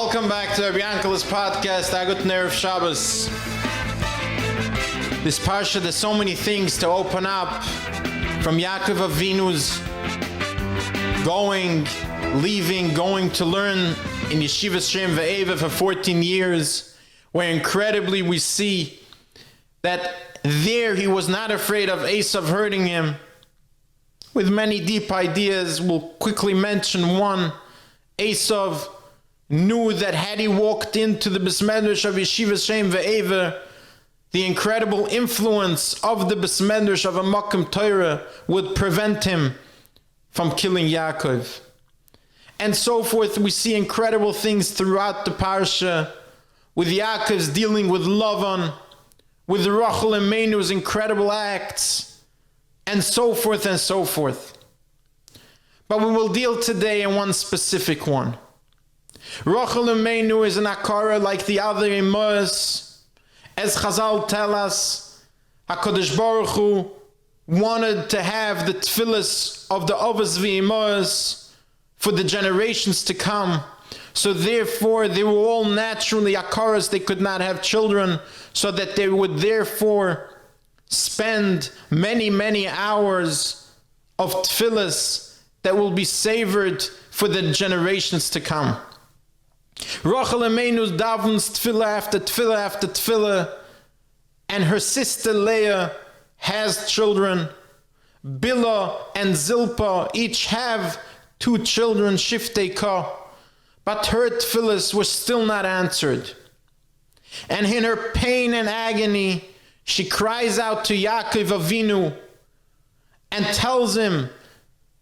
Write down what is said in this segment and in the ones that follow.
Welcome back to Reb Yankele's podcast, Agut Nerev Shabbos. This Parsha, there's so many things to open up. From Yaakov Avinu's going to learn in Yeshivas Shem Ve'eva for 14 years, where incredibly we see that there he was not afraid of Esav hurting him. With many deep ideas, we'll quickly mention one. Esav knew that had he walked into the Beis Medrash of Yeshivas Shem Ve'eva, the incredible influence of the Beis Medrash of a Makom Torah would prevent him from killing Yaakov. And so forth. We see incredible things throughout the Parsha, with Yaakov's dealing with Lavan, with Rachel and Menu's incredible acts, and so forth and so forth. But we will deal today in one specific one. Rachel and Menu is an akara like the other Imos. As Chazal tell us, HaKadosh Baruch Hu wanted to have the tefillas of the Avos v'Imos for the generations to come. So therefore, they were all naturally akaras. They could not have children, so that they would therefore spend many, many hours of tefillas that will be savored for the generations to come. Rachel Amenu davens tefillah after tefillah after tefillah, and her sister Leah has children. Bila and Zilpah each have 2 children, Shiftei Ka, but her tefillahs were still not answered. And in her pain and agony, she cries out to Yaakov Avinu and tells him,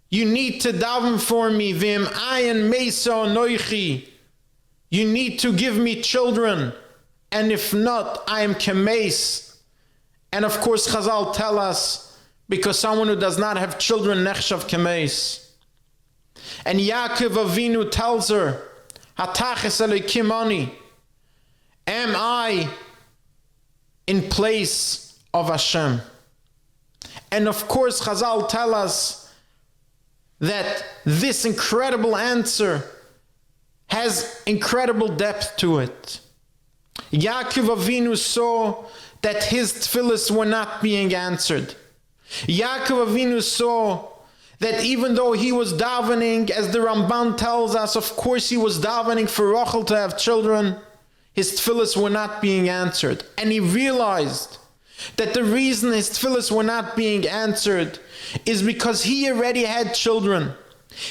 "You need to daven for me, v'im ayin meisa anoichi. You need to give me children, and if not, I am kemes." And of course, Chazal tell us, because someone who does not have children, nechshav kemes. And Yaakov Avinu tells her, "Hataches Elokim ani, am I in place of Hashem?" And of course, Chazal tell us that this incredible answer has incredible depth to it. Yaakov Avinu saw that his tefillahs were not being answered. Yaakov Avinu saw that even though he was davening, as the Ramban tells us, of course he was davening for Rachel to have children, his tefillahs were not being answered. And he realized that the reason his tefillahs were not being answered is because he already had children.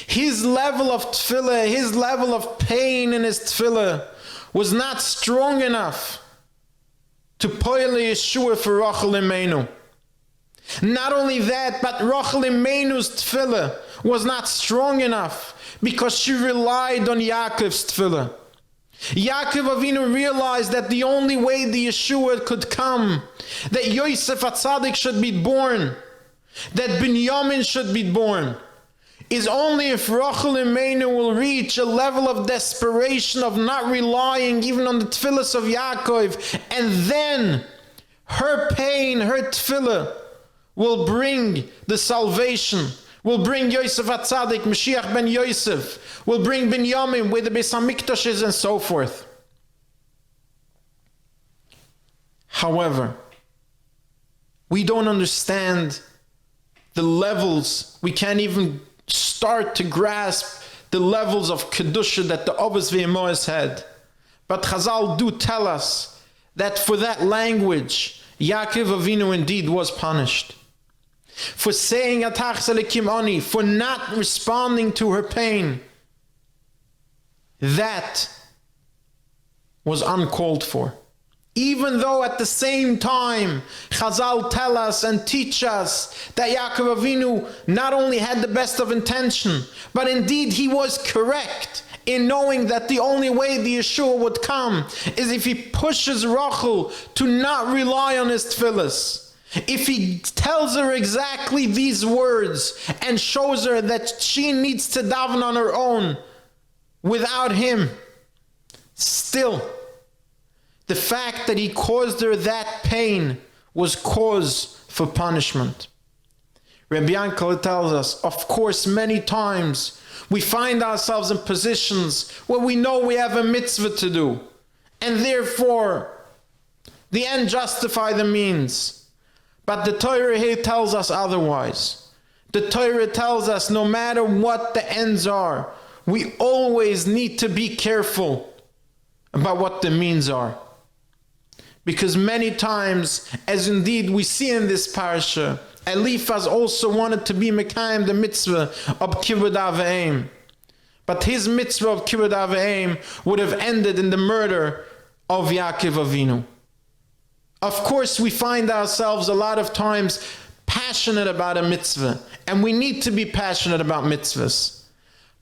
His level of tefillah, his level of pain in his tefillah was not strong enough to poil Yeshua for Rachel Imenu. Not only that, but Rachel Imenu's tefillah was not strong enough because she relied on Yaakov's tefillah. Yaakov Avinu realized that the only way the Yeshua could come, that Yosef HaTzadik should be born, that Binyamin should be born, is only if Rachel Imenu will reach a level of desperation of not relying even on the tefillahs of Yaakov, and then her pain, her tefillah, will bring the salvation, will bring Yosef HaTzadik, Mashiach ben Yosef, will bring Binyamin where the Beis HaMikdash is, and so forth. However, we don't understand the levels, we can't even start to grasp the levels of Kedusha that the Avos v'Imos had. But Chazal do tell us that for that language, Yaakov Avinu indeed was punished. For saying Atach Selekim Ani, for not responding to her pain. That was uncalled for. Even though at the same time, Chazal tell us and teach us that Yaakov Avinu not only had the best of intention, but indeed he was correct in knowing that the only way the Yeshua would come is if he pushes Rachel to not rely on his tefillahs. If he tells her exactly these words and shows her that she needs to daven on her own without him, still, the fact that he caused her that pain was cause for punishment. Reb Yankele tells us, of course, many times we find ourselves in positions where we know we have a mitzvah to do, and therefore the end justify the means. But the Torah here tells us otherwise. The Torah tells us no matter what the ends are, we always need to be careful about what the means are. Because many times, as indeed we see in this parsha, Eliphaz also wanted to be Mekayim the mitzvah of Kibud Aveim. But his mitzvah of Kibud Aveim would have ended in the murder of Yaakov Avinu. Of course, we find ourselves a lot of times passionate about a mitzvah, and we need to be passionate about mitzvahs.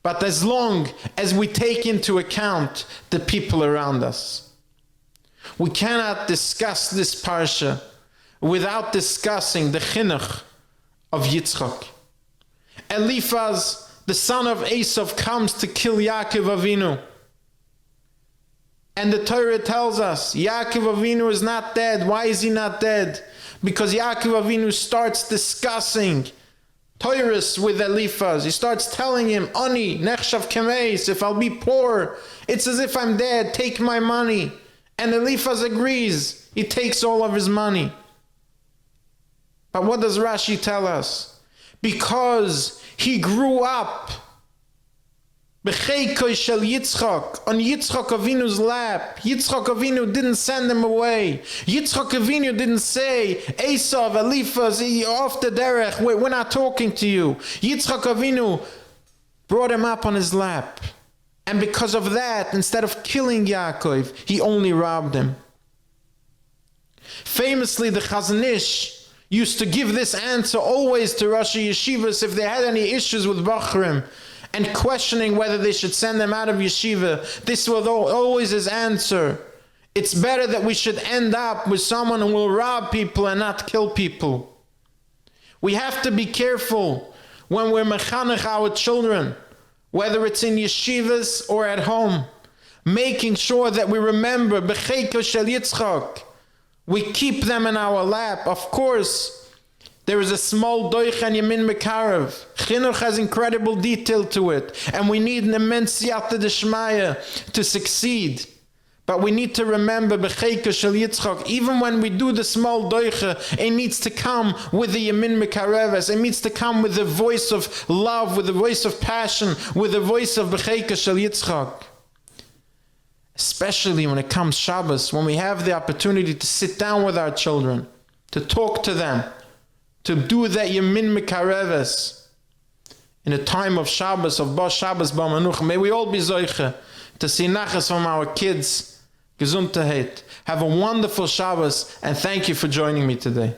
But as long as we take into account the people around us, we cannot discuss this parsha without discussing the chinuch of Yitzchak. Eliphaz, the son of Esav, comes to kill Yaakov Avinu. And the Torah tells us, Yaakov Avinu is not dead. Why is he not dead? Because Yaakov Avinu starts discussing Torahs with Eliphaz. He starts telling him, Ani, nechshav kemeis, if I'll be poor, it's as if I'm dead, take my money. And Eliphaz agrees. He takes all of his money. But what does Rashi tell us? Because he grew up B'cheikoi shel Yitzchak, on Yitzchak Avinu's lap. Yitzchak Avinu didn't send him away. Yitzchak Avinu didn't say, Esav, Eliphaz, off the derech, we're not talking to you. Yitzchak Avinu brought him up on his lap. And because of that, instead of killing Yaakov, he only robbed him. Famously, the Chazon Ish used to give this answer always to Rashi Yeshivas if they had any issues with Bachrim and questioning whether they should send them out of yeshiva. This was always his answer. It's better that we should end up with someone who will rob people and not kill people. We have to be careful when we're mechanech our children, whether it's in yeshivas or at home, making sure that we remember b'cheiko shel Yitzchak. We keep them in our lap. Of course, there is a small doich and yamin mekarev. Chinuch has incredible detail to it, and we need an immense siyata d'shmaya to succeed. But we need to remember b'cheika shel Yitzchak. Even when we do the small doicha, it needs to come with the yamin mekareves. It needs to come with the voice of love, with the voice of passion, with the voice of b'cheika shel Yitzchak. Especially when it comes Shabbos, when we have the opportunity to sit down with our children, to talk to them, to do that yamin mekareves in a time of Shabbos, of Bas Shabbos B'Manuch. May we all be zoiche to see nachas from our kids. Gesundheit. Have a wonderful Shabbos, and thank you for joining me today.